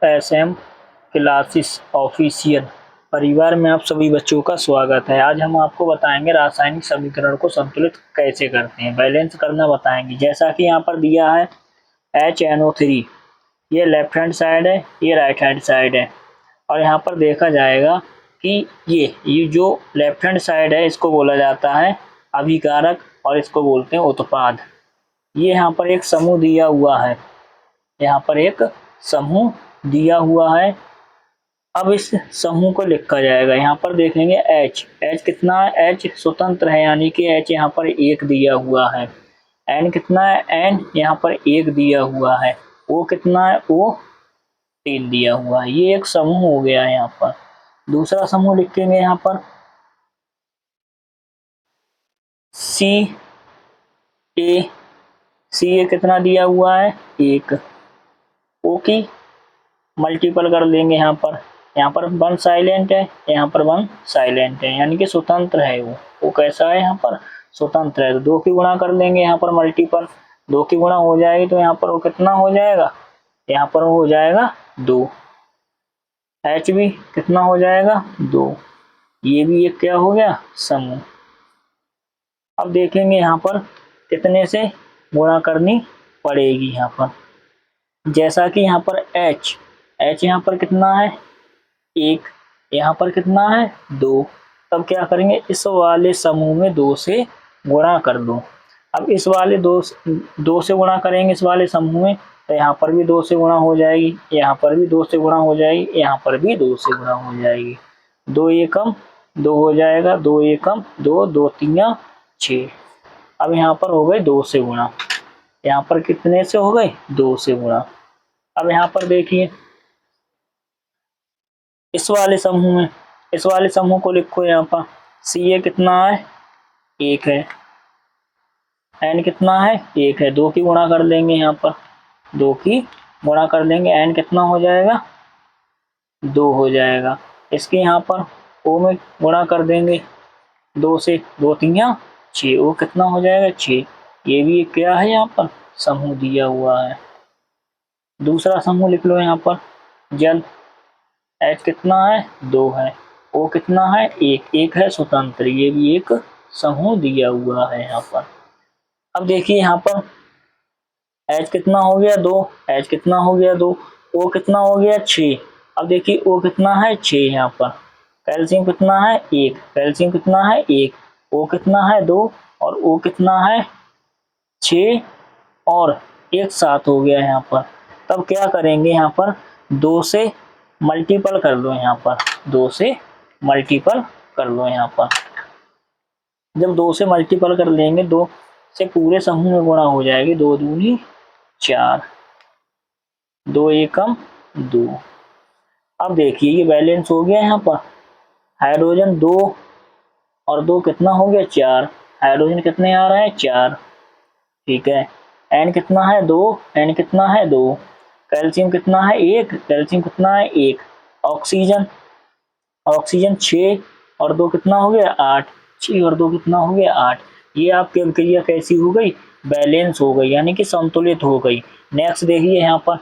SM classes official परिवार में आप सभी बच्चों का स्वागत है। आज हम आपको बताएंगे रासायनिक समीकरण को संतुलित कैसे करते हैं, बैलेंस करना बताएंगे। जैसा कि यहाँ पर दिया है HNO3, ये लेफ्ट हैंड साइड है, ये राइट हैंड साइड है। और यहाँ पर देखा जाएगा कि ये जो लेफ्ट हैंड साइड है इसको बोला जाता है अभिकारक और इसको बोलते हैं उत्पाद। ये यहाँ पर एक समूह दिया हुआ है, यहाँ पर एक समूह दिया हुआ है। अब इस समूह को लिखा जाएगा। यहाँ पर देखेंगे H कितना है, H स्वतंत्र है यानी कि H यहाँ पर 1 दिया हुआ है। N कितना है, N यहाँ पर 1 दिया हुआ है। O कितना है, O 3 दिया हुआ है। ये एक समूह हो गया है। यहाँ पर दूसरा समूह लिखेंगे। यहाँ पर CA कितना दिया हुआ है, 1। O की मल्टीपल कर देंगे। यहाँ पर 1 साइलेंट है, यहाँ पर 1 साइलेंट है यानी कि स्वतंत्र है। वो कैसा है, यहाँ पर स्वतंत्र है। तो 2 की गुणा कर देंगे, यहाँ पर मल्टीपल 2 की गुणा हो जाएगी तो यहाँ पर वो कितना हो जाएगा, यहाँ पर हो जाएगा 2। H भी कितना हो जाएगा, 2। ये भी एक क्या हो गया, समूह। अब देखेंगे यहाँ पर कितने से गुणा करनी पड़ेगी। यहाँ पर जैसा कि यहाँ पर H यहाँ पर कितना है, 1, यहाँ पर कितना है, 2। तब क्या करेंगे, इस वाले समूह में 2 से गुणा कर दो। अब इस वाले 2 से गुणा करेंगे इस वाले समूह में, तो यहाँ पर भी 2 से गुणा हो जाएगी, यहाँ पर भी 2 से गुणा हो जाएगी, यहाँ पर भी 2 से गुणा हो जाएगी। 2 एकम 2 हो जाएगा, 2 एकम 2, 2 3 6। अब यहाँ पर हो गए 2 से गुणा, यहाँ पर कितने से हो गए, 2 से गुणा। अब यहाँ पर देखिए इस वाले समूह को लिखो। यहाँ पर CA कितना है, 1 है। N कितना है, 1 है। 2 की गुणा कर देंगे, यहाँ पर 2 की गुणा कर देंगे। N कितना हो जाएगा, 2 हो जाएगा। इसके यहाँ पर O में गुणा कर देंगे 2 से, 2 3 6। O कितना हो जाएगा, 6। ये भी क्या है, यहाँ पर समूह दिया हुआ है। दूसरा समूह लिख लो। यहाँ पर जल H कितना है, 2 है। O कितना है, 1 है स्वतंत्र। ये भी एक समूह दिया हुआ है यहाँ पर। अब देखिए यहाँ पर H कितना हो गया, 2। H कितना हो गया, 2। O कितना हो गया, 6। अब देखिए O कितना है, 6। यहाँ पर कैल्शियम कितना है, 1। कैल्शियम कितना है, 1। O कितना है, 2 और O कितना है, 6 और 1 7 हो गया यहाँ पर। तब क्या करेंगे, यहाँ पर 2 से मल्टीपल कर दो। यहाँ पर 2 से मल्टीपल कर लो। यहाँ पर जब 2 से मल्टीपल कर लेंगे, 2 से पूरे समूह में गुणा हो जाएगी। 2 दूनी 4, 2 एकम 2। अब देखिए ये बैलेंस हो गया। यहाँ पर हाइड्रोजन 2 और 2 कितना हो गया, 4। हाइड्रोजन कितने आ रहे हैं, 4। ठीक है। N कितना है, 2। N कितना है, 2। कैल्शियम कितना है, 1। कैल्शियम कितना है, 1। ऑक्सीजन 6 और 2 कितना हो गया, 8। 6 और 2 कितना हो गया, 8। ये आपकी अभिक्रिया कैसी हो गई, बैलेंस हो गई यानी कि संतुलित हो गई। नेक्स्ट देखिए यहाँ पर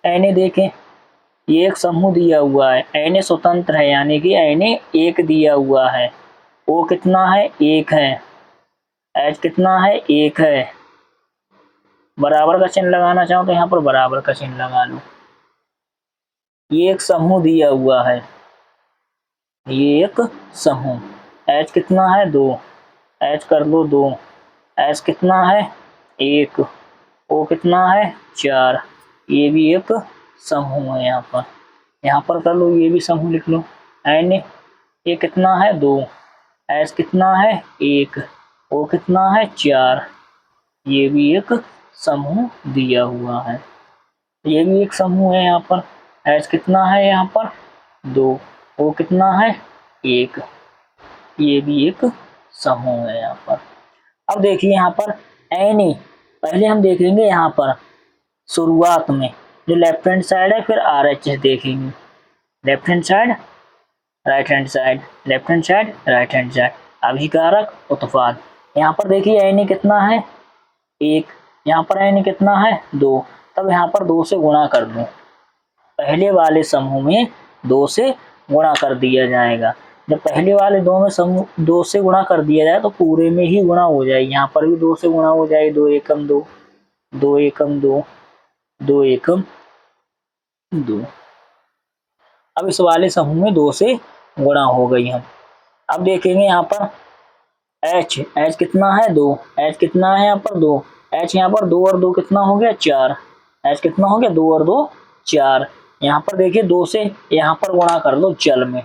Na देखें, ये एक समूह दिया हुआ है। Na स्वतंत्र है यानी कि Na 1 दिया हुआ है। O कितना है, 1 है। H कितना है, 1 है। बराबर का चिन्ह लगाना चाहो तो यहाँ पर बराबर का चिन्ह लगा लो। ये एक समूह दिया हुआ है, ये एक समूह। H कितना है, 2। H कर लो 2। S कितना है, 1। O कितना है, 4। ये भी एक समूह है। यहाँ पर कर लो, ये भी समूह लिख लो। N ये कितना है, 2। S कितना है, 1। O कितना है, 4। ये भी एक समूह दिया हुआ है, ये भी एक समूह है। यहाँ पर H कितना है, यहाँ पर 2। O कितना है, 1। ये भी एक समूह है यहाँ पर। अब देखिए यहाँ पर Na, पहले हम देखेंगे यहाँ पर शुरुआत में जो लेफ्ट हैंड साइड है, फिर RHS देखेंगे। Left hand side, right hand side, left hand side, right hand side. अभिकारक उत्पाद यहाँ पर देखिए Na कितना है 1, यहाँ पर Na कितना है 2, तब यहाँ पर 2 से गुणा कर दूं। पहले वाले समूह में 2 से गुणा कर दिया जाएगा। जब पहले वाले 2 में समूह 2 से गुणा कर दिया जाए तो पूरे में ही गुणा हो जाएगी। यहाँ पर भी 2 से गुणा हो जाएगी, 2 एकम 2, 2 एकम 2, 2 एकम 2। अब इस वाले समूह में 2 से गुणा हो गई हम। अब देखेंगे यहाँ पर H कितना है 2, H कितना है यहाँ पर 2, H यहाँ पर 2 और 2 कितना हो गया 4, H कितना हो गया 2 और 2 4। यहाँ पर देखिए 2 से यहाँ पर गुणा कर दो जल में,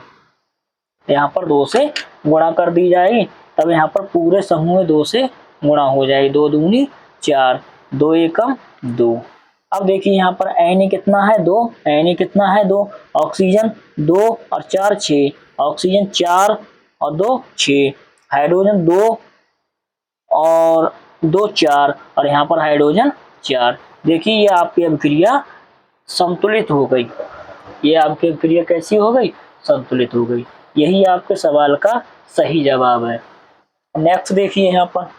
यहाँ पर 2 से गुणा कर दी जाएगी, तब यहाँ पर पूरे समूह में 2 से गुणा हो जाएगी। 2 दूनी 4, 2 एकम 2। अब देखिए यहाँ पर Na कितना है 2, Na कितना है 2, ऑक्सीजन 2 और 4 6, ऑक्सीजन 4 और 2 6, हाइड्रोजन 2 और 2 4 और यहाँ पर हाइड्रोजन 4। देखिए ये आपकी अभिक्रिया संतुलित हो गई। ये आपकी अभिक्रिया कैसी हो गई? संतुलित हो गई। यही आपके सवाल का सही जवाब है। नेक्स्ट देखिए यहाँ पर,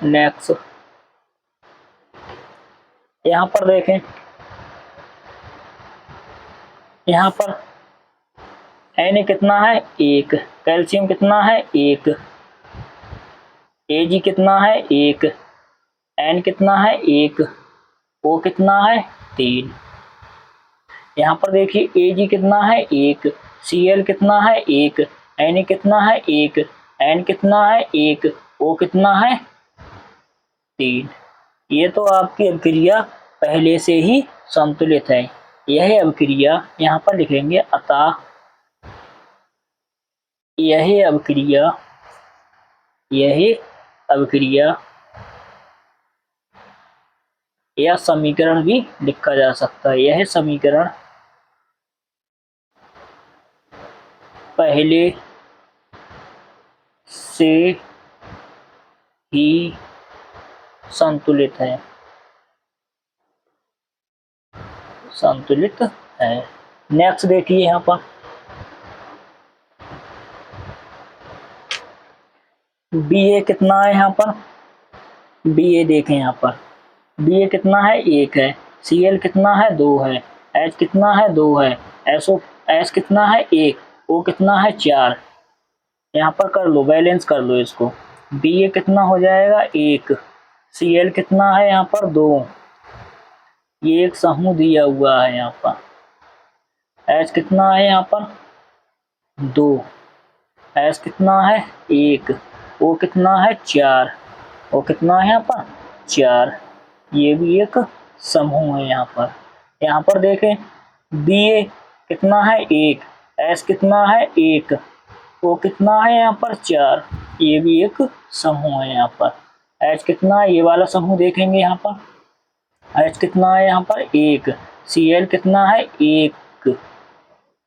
नेक्स्ट यहाँ पर देखें, यहाँ पर Na कितना है 1, कैल्शियम कितना है 1, Ag कितना है 1, N कितना है 1, O कितना है 3। यहाँ पर देखिए Ag कितना है 1, Cl कितना है 1, Na कितना है 1, N कितना है 1, O कितना है 3। ये तो आपकी अभिक्रिया पहले से ही संतुलित है। यह अभिक्रिया यहाँ पर लिखेंगे, अतः यह अभिक्रिया या समीकरण भी लिखा जा सकता है। यह समीकरण पहले से ही संतुलित है, नेक्स्ट देखिए यहाँ पर Ba कितना है, यहाँ पर Ba देखें, यहाँ पर Ba कितना है 1 है, Cl कितना है 2 है, H कितना है 2 है, S कितना है 1, O कितना है 4। यहाँ पर कर लो, बैलेंस कर लो इसको। Ba कितना हो जाएगा 1, Cl कितना है यहाँ पर 2, ये एक समूह दिया हुआ है यहाँ पर। H कितना है यहाँ पर 2, S कितना है 1, O कितना है 4, O कितना है यहाँ पर 4, ये भी एक समूह है यहाँ पर। यहाँ पर देखें Ba कितना है 1, S कितना है 1, O कितना है यहाँ पर 4, ये भी एक समूह है यहाँ पर। H कितना है, ये वाला समूह देखेंगे यहाँ पर, H कितना है यहाँ पर 1, Cl कितना है 1,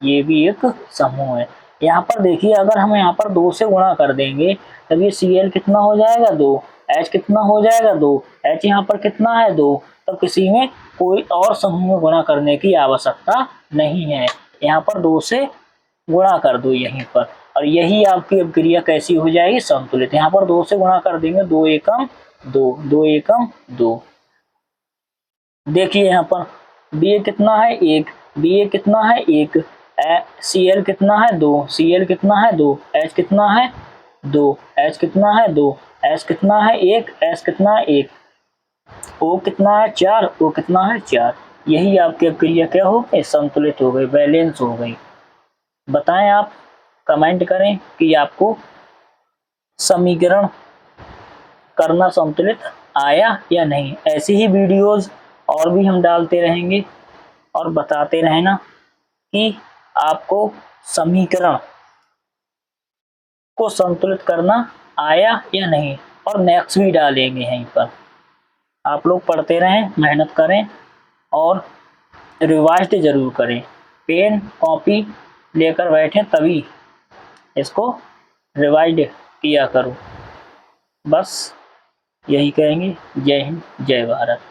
ये भी एक समूह है। यहाँ पर देखिए अगर हम यहाँ पर 2 से गुणा कर देंगे तब ये Cl कितना हो जाएगा 2, H कितना हो जाएगा 2, H यहाँ पर कितना है 2, तब किसी में कोई और समूह में गुणा करने की आवश्यकता नहीं है। यहाँ पर 2 से गुणा कर दो यहीं पर, और यही आपकी अभिक्रिया कैसी हो जाएगी? संतुलित। यहाँ पर 2 से गुणा कर देंगे, 2 एकम 2, 2 एकम 2। देखिए यहाँ पर Ba कितना है 1, Ba कितना है 1, Cl कितना है 2, Cl कितना है 2, H कितना है 2, H कितना है 2, S कितना है 1, S कितना है 1, O कितना है 4, O कितना है 4। यही आपकी अभिक्रिया क्या हो गई? संतुलित हो गई, बैलेंस हो गई। बताएं आप, कमेंट करें कि आपको समीकरण करना संतुलित आया या नहीं। ऐसी ही वीडियोस और भी हम डालते रहेंगे और बताते रहना कि आपको समीकरण को संतुलित करना आया या नहीं, और नेक्स्ट भी डालेंगे यहीं पर। आप लोग पढ़ते रहें, मेहनत करें और रिवाइज जरूर करें। पेन कॉपी लेकर बैठें तभी इसको रिवाइज किया करो। बस यही कहेंगे। जय हिंद, जय भारत।